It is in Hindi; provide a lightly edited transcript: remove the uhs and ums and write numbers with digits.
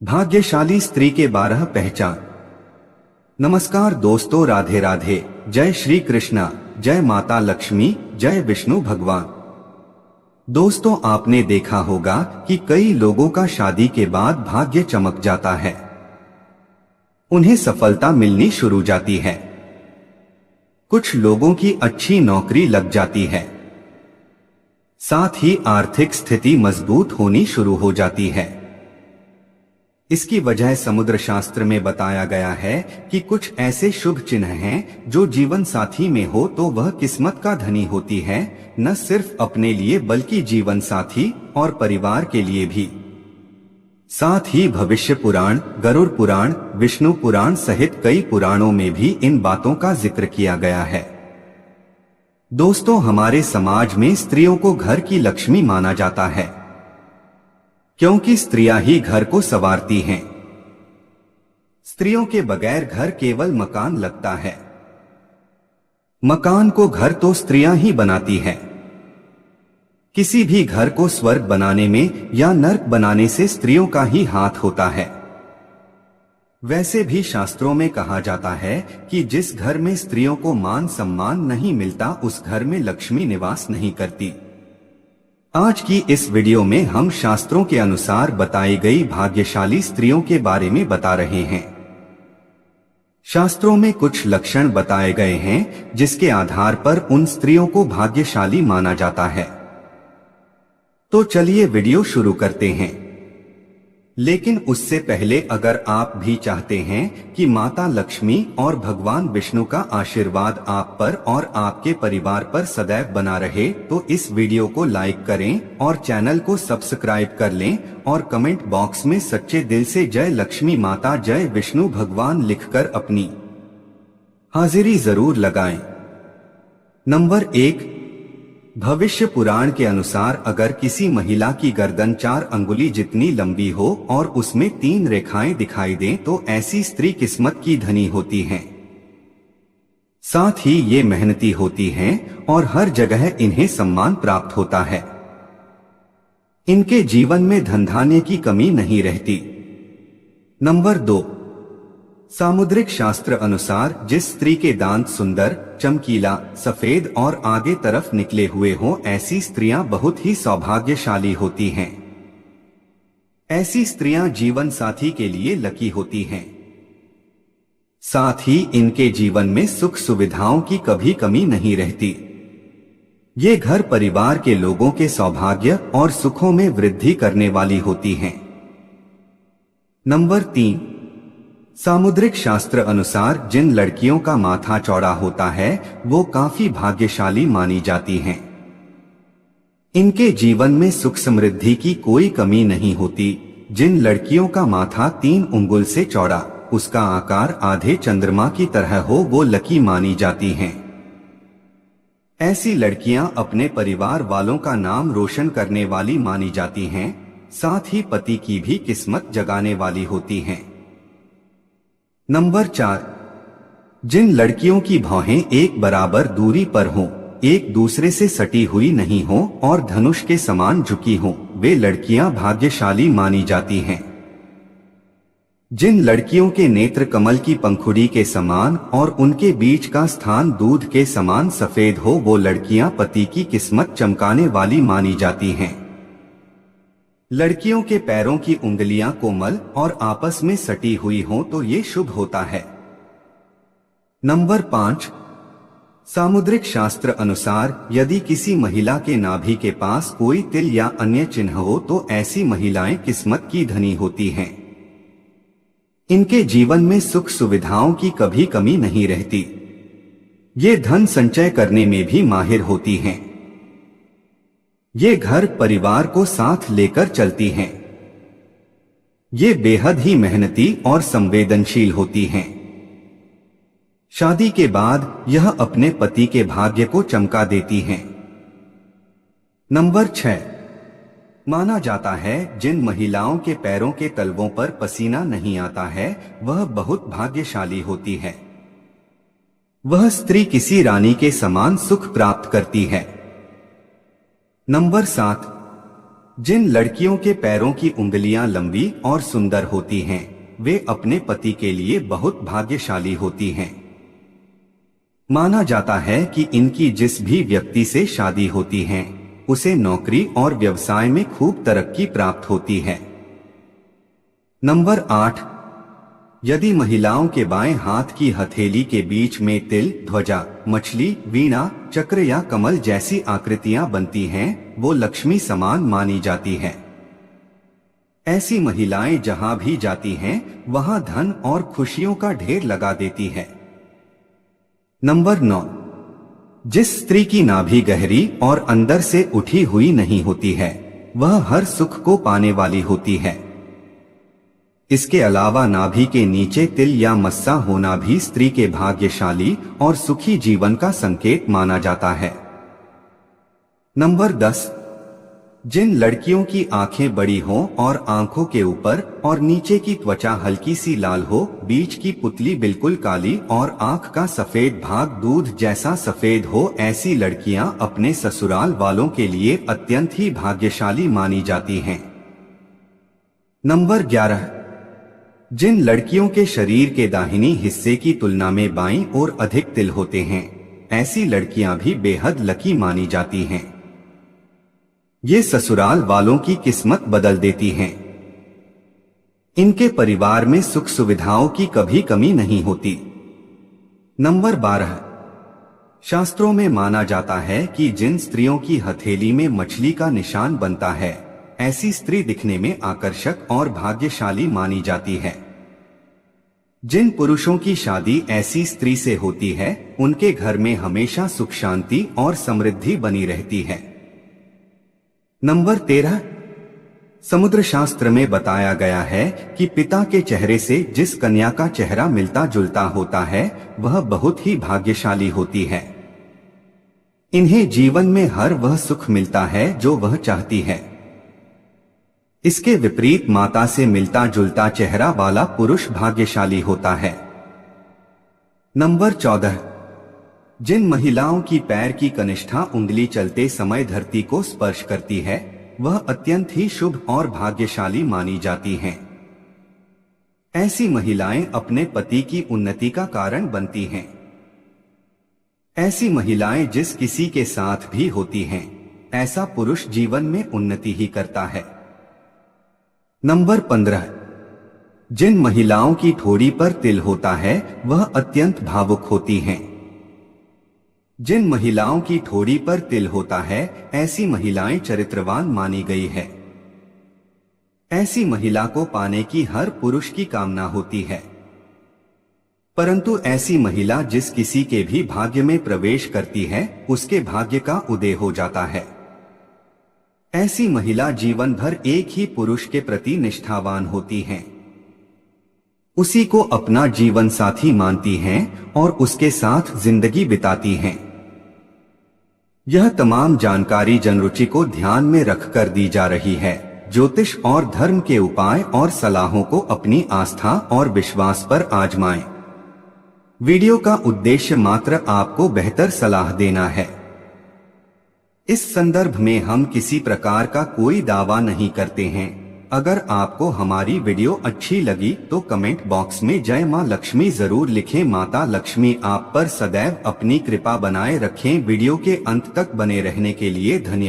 भाग्यशाली स्त्री के 12 पहचान। नमस्कार दोस्तों, राधे राधे। जय श्री कृष्णा, जय माता लक्ष्मी, जय विष्णु भगवान। दोस्तों, आपने देखा होगा कि कई लोगों का शादी के बाद भाग्य चमक जाता है, उन्हें सफलता मिलनी शुरू जाती है। कुछ लोगों की अच्छी नौकरी लग जाती है, साथ ही आर्थिक स्थिति मजबूत होनी शुरू हो जाती है। इसकी वजह समुद्र शास्त्र में बताया गया है कि कुछ ऐसे शुभ चिन्ह हैं जो जीवन साथी में हो तो वह किस्मत का धनी होती है, न सिर्फ अपने लिए बल्कि जीवन साथी और परिवार के लिए भी। साथ ही भविष्य पुराण, गरुड़ पुराण, विष्णु पुराण सहित कई पुराणों में भी इन बातों का जिक्र किया गया है। दोस्तों, हमारे समाज में स्त्रियों को घर की लक्ष्मी माना जाता है, क्योंकि स्त्रियां ही घर को संवारती हैं। स्त्रियों के बगैर घर केवल मकान लगता है, मकान को घर तो स्त्रियां ही बनाती हैं। किसी भी घर को स्वर्ग बनाने में या नर्क बनाने से स्त्रियों का ही हाथ होता है। वैसे भी शास्त्रों में कहा जाता है कि जिस घर में स्त्रियों को मान सम्मान नहीं मिलता, उस घर में लक्ष्मी निवास नहीं करती। आज की इस वीडियो में हम शास्त्रों के अनुसार बताई गई भाग्यशाली स्त्रियों के बारे में बता रहे हैं। शास्त्रों में कुछ लक्षण बताए गए हैं जिसके आधार पर उन स्त्रियों को भाग्यशाली माना जाता है। तो चलिए वीडियो शुरू करते हैं। लेकिन उससे पहले अगर आप भी चाहते हैं कि माता लक्ष्मी और भगवान विष्णु का आशीर्वाद आप पर और आपके परिवार पर सदैव बना रहे, तो इस वीडियो को लाइक करें और चैनल को सब्सक्राइब कर लें और कमेंट बॉक्स में सच्चे दिल से जय लक्ष्मी माता, जय विष्णु भगवान लिखकर अपनी हाजिरी जरूर लगाएं। नंबर 1, भविष्य पुराण के अनुसार अगर किसी महिला की गर्दन 4 अंगुली जितनी लंबी हो और उसमें 3 रेखाएं दिखाई दें तो ऐसी स्त्री किस्मत की धनी होती हैं। साथ ही ये मेहनती होती हैं और हर जगह इन्हें सम्मान प्राप्त होता है। इनके जीवन में धन धान्य की कमी नहीं रहती। नंबर 2, सामुद्रिक शास्त्र अनुसार जिस स्त्री के दांत सुंदर, चमकीला, सफेद और आगे तरफ निकले हुए हों, ऐसी स्त्रियां बहुत ही सौभाग्यशाली होती हैं। ऐसी स्त्रियां जीवन साथी के लिए लकी होती हैं। साथ ही इनके जीवन में सुख सुविधाओं की कभी कमी नहीं रहती। ये घर परिवार के लोगों के सौभाग्य और सुखों में वृद्धि करने वाली होती हैं। नंबर 3, सामुद्रिक शास्त्र अनुसार जिन लड़कियों का माथा चौड़ा होता है वो काफी भाग्यशाली मानी जाती हैं। इनके जीवन में सुख समृद्धि की कोई कमी नहीं होती। जिन लड़कियों का माथा 3 उंगल से चौड़ा, उसका आकार आधे चंद्रमा की तरह हो, वो लकी मानी जाती हैं। ऐसी लड़कियां अपने परिवार वालों का नाम रोशन करने वाली मानी जाती हैं, साथ ही पति की भी किस्मत जगाने वाली होती हैं। नंबर 4, जिन लड़कियों की भौहें एक बराबर दूरी पर हों, एक दूसरे से सटी हुई नहीं हों और धनुष के समान झुकी हों, वे लड़कियां भाग्यशाली मानी जाती हैं। जिन लड़कियों के नेत्र कमल की पंखुड़ी के समान और उनके बीच का स्थान दूध के समान सफेद हो, वो लड़कियां पति की किस्मत चमकाने वाली मानी जाती हैं। लड़कियों के पैरों की उंगलियां कोमल और आपस में सटी हुई हों तो ये शुभ होता है। नंबर 5, सामुद्रिक शास्त्र अनुसार यदि किसी महिला के नाभि के पास कोई तिल या अन्य चिन्ह हो तो ऐसी महिलाएं किस्मत की धनी होती हैं। इनके जीवन में सुख सुविधाओं की कभी कमी नहीं रहती। ये धन संचय करने में भी माहिर होती हैं। ये घर परिवार को साथ लेकर चलती हैं। ये बेहद ही मेहनती और संवेदनशील होती हैं। शादी के बाद यह अपने पति के भाग्य को चमका देती हैं। नंबर 6, माना जाता है जिन महिलाओं के पैरों के तलवों पर पसीना नहीं आता है वह बहुत भाग्यशाली होती है। वह स्त्री किसी रानी के समान सुख प्राप्त करती है। नंबर 7, जिन लड़कियों के पैरों की उंगलियां लंबी और सुंदर होती हैं, वे अपने पति के लिए बहुत भाग्यशाली होती हैं। माना जाता है कि इनकी जिस भी व्यक्ति से शादी होती है, उसे नौकरी और व्यवसाय में खूब तरक्की प्राप्त होती है। नंबर 8, यदि महिलाओं के बाएं हाथ की हथेली के बीच में तिल, ध्वजा, मछली, वीणा, चक्र या कमल जैसी आकृतियां बनती हैं, वो लक्ष्मी समान मानी जाती है। ऐसी महिलाएं जहां भी जाती हैं, वहां धन और खुशियों का ढेर लगा देती है। नंबर 9, जिस स्त्री की नाभि गहरी और अंदर से उठी हुई नहीं होती है, वह हर सुख को पाने वाली होती है। इसके अलावा नाभि के नीचे तिल या मस्सा होना भी स्त्री के भाग्यशाली और सुखी जीवन का संकेत माना जाता है। नंबर 10, जिन लड़कियों की आंखें बड़ी हों और आंखों के ऊपर और नीचे की त्वचा हल्की सी लाल हो, बीच की पुतली बिल्कुल काली और आंख का सफेद भाग दूध जैसा सफेद हो, ऐसी लड़कियां अपने ससुराल वालों के लिए अत्यंत ही भाग्यशाली मानी जाती हैं। नंबर 11, जिन लड़कियों के शरीर के दाहिनी हिस्से की तुलना में बाईं ओर अधिक तिल होते हैं, ऐसी लड़कियां भी बेहद लकी मानी जाती हैं। ये ससुराल वालों की किस्मत बदल देती हैं। इनके परिवार में सुख सुविधाओं की कभी कमी नहीं होती। नंबर 12, शास्त्रों में माना जाता है कि जिन स्त्रियों की हथेली में मछली का निशान बनता है, ऐसी स्त्री दिखने में आकर्षक और भाग्यशाली मानी जाती है। जिन पुरुषों की शादी ऐसी स्त्री से होती है, उनके घर में हमेशा सुख शांति और समृद्धि बनी रहती है। नंबर 13, समुद्र शास्त्र में बताया गया है कि पिता के चेहरे से जिस कन्या का चेहरा मिलता जुलता होता है, वह बहुत ही भाग्यशाली होती है। इन्हें जीवन में हर वह सुख मिलता है जो वह चाहती है। इसके विपरीत माता से मिलता जुलता चेहरा वाला पुरुष भाग्यशाली होता है। नंबर 14, जिन महिलाओं की पैर की कनिष्ठा उंगली चलते समय धरती को स्पर्श करती है, वह अत्यंत ही शुभ और भाग्यशाली मानी जाती हैं। ऐसी महिलाएं अपने पति की उन्नति का कारण बनती हैं। ऐसी महिलाएं जिस किसी के साथ भी होती हैं, ऐसा पुरुष जीवन में उन्नति ही करता है। नंबर 15, जिन महिलाओं की ठोड़ी पर तिल होता है, वह अत्यंत भावुक होती हैं। जिन महिलाओं की ठोड़ी पर तिल होता है, ऐसी महिलाएं चरित्रवान मानी गई है। ऐसी महिला को पाने की हर पुरुष की कामना होती है। परंतु ऐसी महिला जिस किसी के भी भाग्य में प्रवेश करती है, उसके भाग्य का उदय हो जाता है। ऐसी महिला जीवन भर एक ही पुरुष के प्रति निष्ठावान होती हैं। उसी को अपना जीवन साथी मानती हैं और उसके साथ जिंदगी बिताती हैं। यह तमाम जानकारी जनरुचि को ध्यान में रखकर दी जा रही है। ज्योतिष और धर्म के उपाय और सलाहों को अपनी आस्था और विश्वास पर आजमाएं। वीडियो का उद्देश्य मात्र आपको बेहतर सलाह देना है। इस संदर्भ में हम किसी प्रकार का कोई दावा नहीं करते हैं। अगर आपको हमारी वीडियो अच्छी लगी तो कमेंट बॉक्स में जय मां लक्ष्मी जरूर लिखें। माता लक्ष्मी आप पर सदैव अपनी कृपा बनाए रखें। वीडियो के अंत तक बने रहने के लिए धन्यवाद।